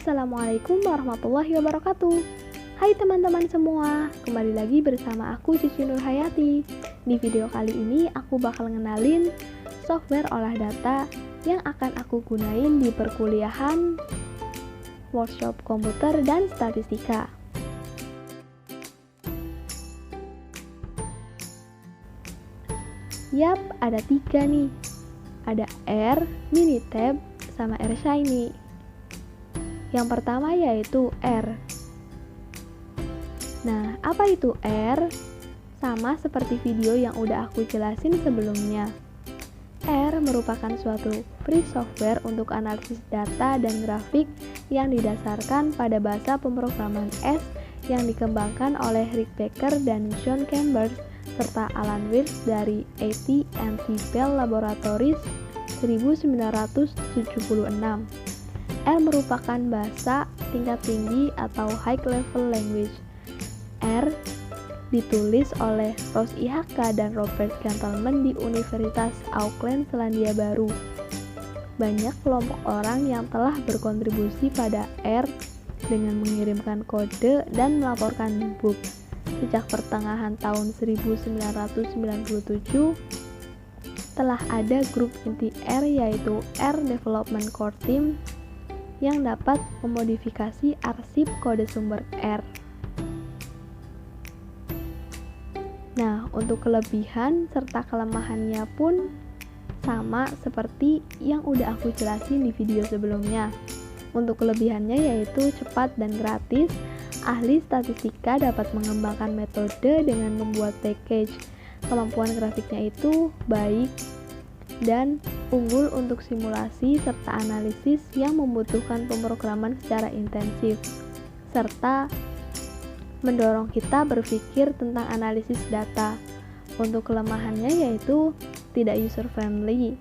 Assalamualaikum warahmatullahi wabarakatuh. Hai teman-teman semua, kembali lagi bersama aku Cici Nurhayati. Di video kali ini aku bakal ngenalin software olah data yang akan aku gunain di perkuliahan workshop komputer dan statistika. Yap, ada 3 nih. Ada R, Minitab, sama R Shiny. Yang pertama yaitu R. Nah, apa itu R? Sama seperti video yang udah aku jelasin sebelumnya. R merupakan suatu free software untuk analisis data dan grafik yang didasarkan pada bahasa pemrograman S yang dikembangkan oleh Rick Becker dan John Chambers serta Alan Wirth dari AT&T Bell Laboratories 1976. R merupakan bahasa tingkat tinggi atau high level language. R ditulis oleh Rose IHK dan Robert Gentleman di Universitas Auckland, Selandia Baru. Banyak kelompok orang yang telah berkontribusi pada R dengan mengirimkan kode dan melaporkan bug. Sejak pertengahan tahun 1997, telah ada grup inti R yaitu R Development Core Team yang dapat memodifikasi arsip kode sumber R. Nah, untuk kelebihan serta kelemahannya pun sama seperti yang udah aku jelasin di video sebelumnya. Untuk kelebihannya yaitu cepat dan gratis. Ahli statistika dapat mengembangkan metode dengan membuat package. Kemampuan grafiknya itu baik dan unggul untuk simulasi serta analisis yang membutuhkan pemrograman secara intensif, serta mendorong kita berpikir tentang analisis data. Untuk kelemahannya yaitu tidak user friendly.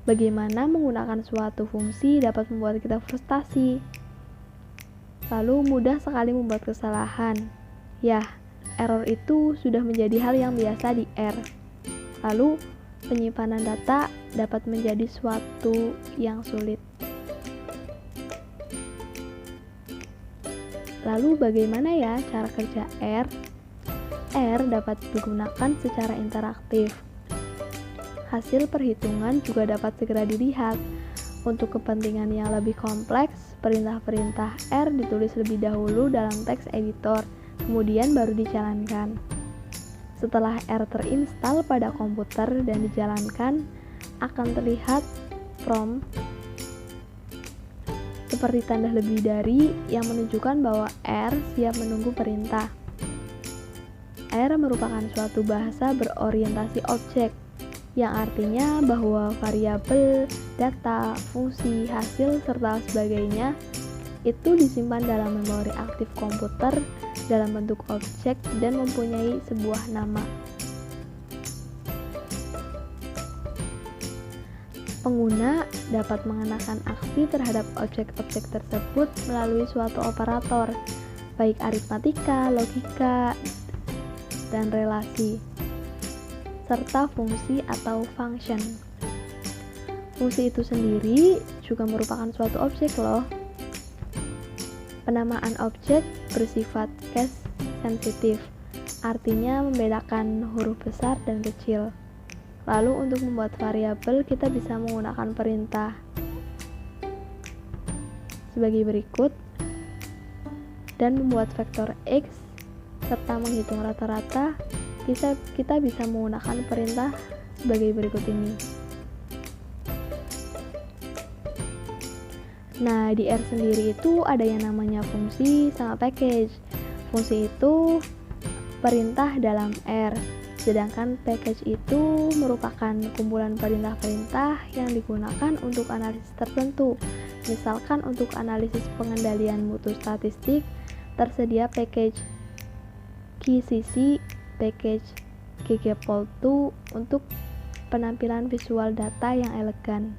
Bagaimana menggunakan suatu fungsi dapat membuat kita frustasi. Lalu mudah sekali membuat kesalahan. Yah, error itu sudah menjadi hal yang biasa di R. Lalu penyimpanan data dapat menjadi suatu yang sulit. Lalu bagaimana ya cara kerja R? R dapat digunakan secara interaktif. Hasil perhitungan juga dapat segera dilihat. Untuk kepentingan yang lebih kompleks, perintah-perintah R ditulis lebih dahulu dalam teks editor, kemudian baru dijalankan. Setelah R terinstall pada komputer dan dijalankan, akan terlihat prompt seperti tanda lebih dari yang menunjukkan bahwa R siap menunggu perintah. R merupakan suatu bahasa berorientasi objek, yang artinya bahwa variabel, data, fungsi, hasil, serta sebagainya itu disimpan dalam memori aktif komputer dalam bentuk objek dan mempunyai sebuah nama. Pengguna dapat mengenakan aksi terhadap objek-objek tersebut melalui suatu operator, baik aritmatika, logika, dan relasi, serta fungsi atau function. Fungsi itu sendiri juga merupakan suatu objek loh. Penamaan objek bersifat case sensitif, artinya membedakan huruf besar dan kecil. Lalu untuk membuat variabel kita bisa menggunakan perintah sebagai berikut, dan membuat vektor X serta menghitung rata-rata kita bisa menggunakan perintah sebagai berikut ini. Nah, di R sendiri itu ada yang namanya fungsi sama package. Fungsi itu perintah dalam R, sedangkan package itu merupakan kumpulan perintah-perintah yang digunakan untuk analisis tertentu. Misalkan untuk analisis pengendalian mutu statistik, tersedia package QCC, package ggplot2 untuk penampilan visual data yang elegan.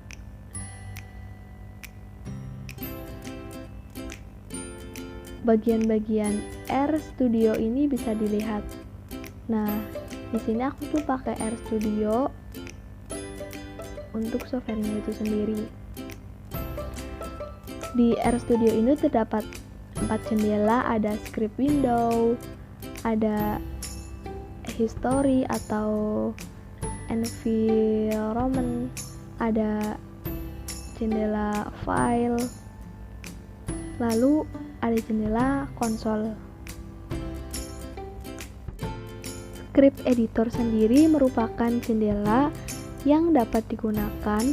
Bagian-bagian R Studio ini bisa dilihat. Nah, di sini aku tuh pakai R Studio untuk softwarenya itu sendiri. Di RStudio ini terdapat 4 jendela, ada script window, ada history atau environment, ada jendela file, lalu ada jendela konsol. Script editor sendiri merupakan jendela yang dapat digunakan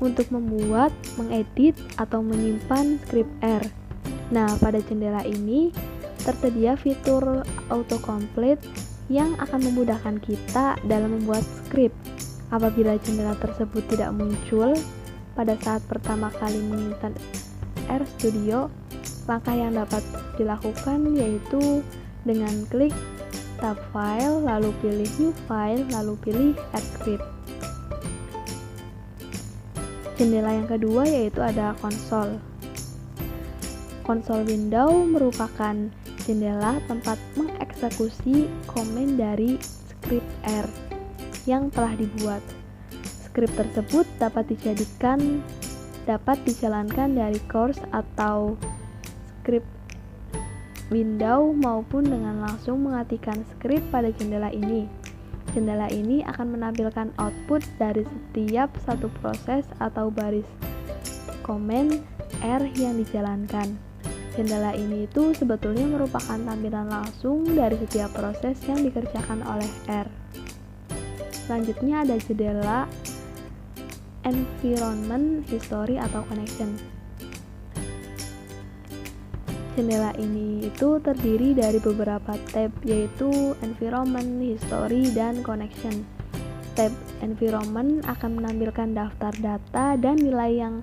untuk membuat, mengedit, atau menyimpan script R. Nah, pada jendela ini tersedia fitur autocomplete yang akan memudahkan kita dalam membuat script. Apabila jendela tersebut tidak muncul pada saat pertama kali menginstal RStudio, langkah yang dapat dilakukan yaitu dengan klik tab file, lalu pilih new file, lalu pilih add script. Jendela yang kedua yaitu ada konsol. Konsol window merupakan jendela tempat mengeksekusi komen dari script R yang telah dibuat. Script tersebut dapat dijalankan dari course atau script window maupun dengan langsung mengetikkan script pada jendela ini. Jendela ini akan menampilkan output dari setiap satu proses atau baris komen R yang dijalankan. Jendela ini itu sebetulnya merupakan tampilan langsung dari setiap proses yang dikerjakan oleh R. Selanjutnya ada jendela environment, history, atau connection. Jendela ini itu terdiri dari beberapa tab, yaitu environment, history, dan connection. Tab environment akan menampilkan daftar data dan nilai yang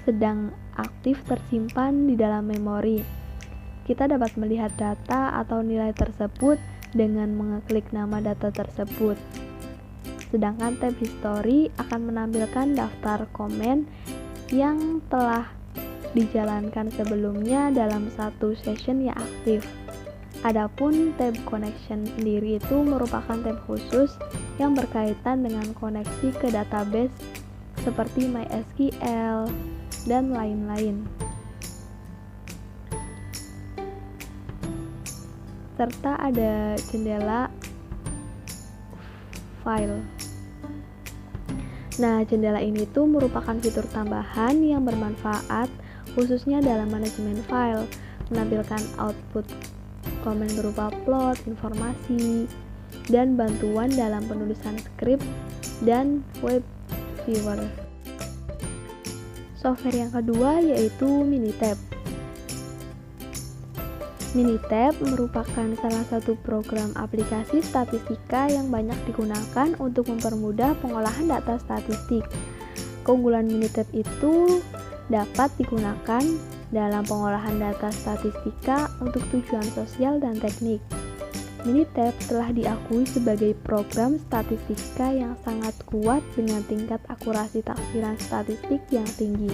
sedang aktif tersimpan di dalam memori. Kita dapat melihat data atau nilai tersebut dengan mengeklik nama data tersebut. Sedangkan tab history akan menampilkan daftar komen yang telah dijalankan sebelumnya dalam satu session yang aktif. Adapun tab connection sendiri itu merupakan tab khusus yang berkaitan dengan koneksi ke database seperti MySQL dan lain-lain. Serta ada jendela file. Nah, jendela ini tuh merupakan fitur tambahan yang bermanfaat khususnya dalam manajemen file, menampilkan output komen berupa plot, informasi, dan bantuan dalam penulisan script dan web viewer. Software yang kedua yaitu Minitab. Minitab merupakan salah satu program aplikasi statistika yang banyak digunakan untuk mempermudah pengolahan data statistik. Keunggulan Minitab itu dapat digunakan dalam pengolahan data statistika untuk tujuan sosial dan teknik. Minitab telah diakui sebagai program statistika yang sangat kuat dengan tingkat akurasi taksiran statistik yang tinggi.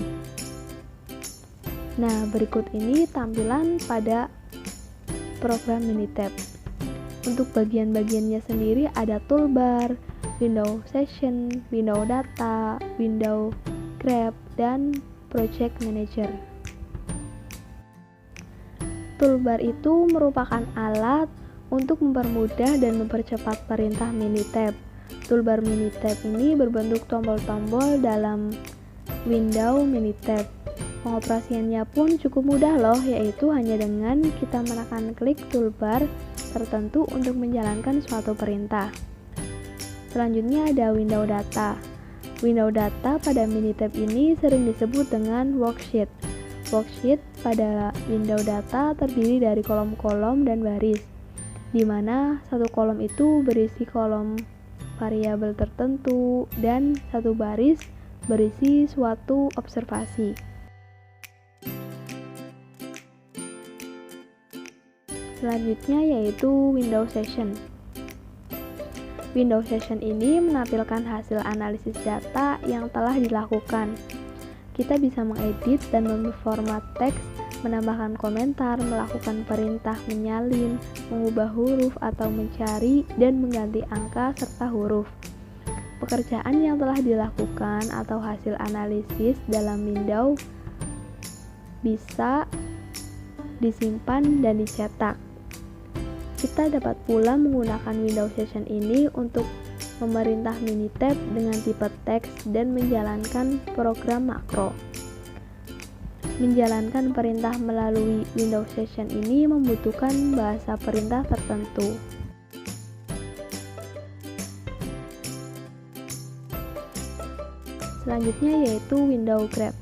Nah, berikut ini tampilan pada program Minitab. Untuk bagian-bagiannya sendiri ada toolbar, window session, window data, window graph, dan project manager. Toolbar itu merupakan alat untuk mempermudah dan mempercepat perintah Minitab. Toolbar Minitab ini berbentuk tombol-tombol dalam window Minitab. Pengoperasiannya pun cukup mudah loh, yaitu hanya dengan kita menekan klik toolbar tertentu untuk menjalankan suatu perintah. Selanjutnya ada window data. Window data pada Minitab ini sering disebut dengan worksheet. Worksheet pada window data terdiri dari kolom-kolom dan baris, di mana satu kolom itu berisi kolom variabel tertentu dan satu baris berisi suatu observasi. Selanjutnya yaitu window session. Window session ini menampilkan hasil analisis data yang telah dilakukan. Kita bisa mengedit dan memformat teks, menambahkan komentar, melakukan perintah menyalin, mengubah huruf atau mencari dan mengganti angka serta huruf. Pekerjaan yang telah dilakukan atau hasil analisis dalam window bisa disimpan dan dicetak. Kita dapat pula menggunakan Windows Session ini untuk memerintah Minitab dengan tipe teks dan menjalankan program makro. Menjalankan perintah melalui Windows Session ini membutuhkan bahasa perintah tertentu. Selanjutnya yaitu window grab.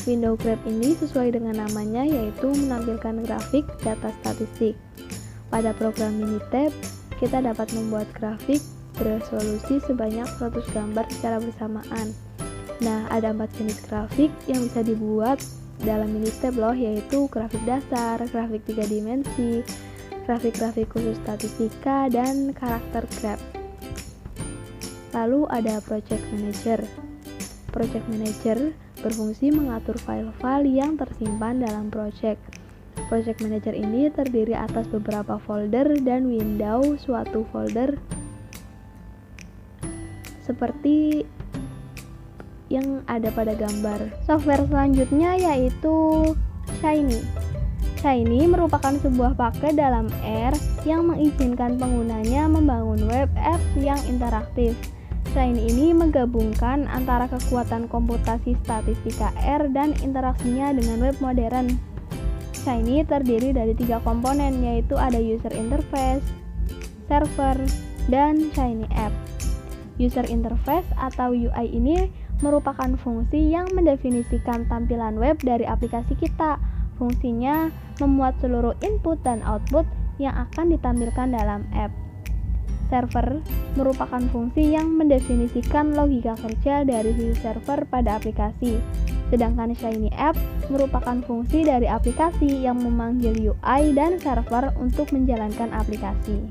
Window grab ini sesuai dengan namanya yaitu menampilkan grafik data statistik. Pada program Minitab, kita dapat membuat grafik beresolusi sebanyak 100 gambar secara bersamaan. Nah, ada 4 jenis grafik yang bisa dibuat dalam Minitab loh, yaitu grafik dasar, grafik 3 dimensi, grafik-grafik khusus statistika, dan karakter grab. Lalu ada Project Manager. Project Manager berfungsi mengatur file-file yang tersimpan dalam project. Project Manager ini terdiri atas beberapa folder dan window suatu folder seperti yang ada pada gambar. Software selanjutnya yaitu Shiny. Shiny merupakan sebuah paket dalam R yang mengizinkan penggunanya membangun web apps yang interaktif. Shiny ini menggabungkan antara kekuatan komputasi statistika R dan interaksinya dengan web modern. Shiny terdiri dari 3 komponen, yaitu ada user interface, server, dan Shiny app. User interface atau UI ini merupakan fungsi yang mendefinisikan tampilan web dari aplikasi kita. Fungsinya memuat seluruh input dan output yang akan ditampilkan dalam app. Server merupakan fungsi yang mendefinisikan logika kerja dari sisi server pada aplikasi. Sedangkan Shiny App merupakan fungsi dari aplikasi yang memanggil UI dan server untuk menjalankan aplikasi.